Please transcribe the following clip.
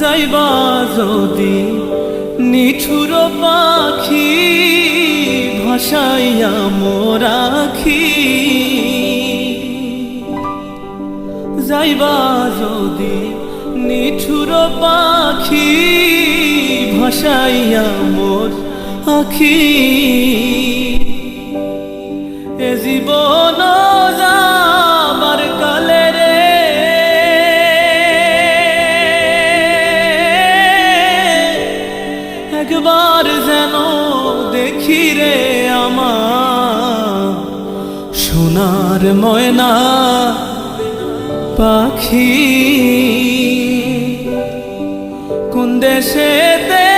যাইবা যদি নিঠুর পাখি ভাসাইয়া মোর আখি, যাইবা যদি নিঠুর পাখি ভাসাইয়া মোর আখি, এ জীবন যাবার কালে রে একবার যেন দেখি রে আমার সোনার ময়না পাখি, কোন দেশেতে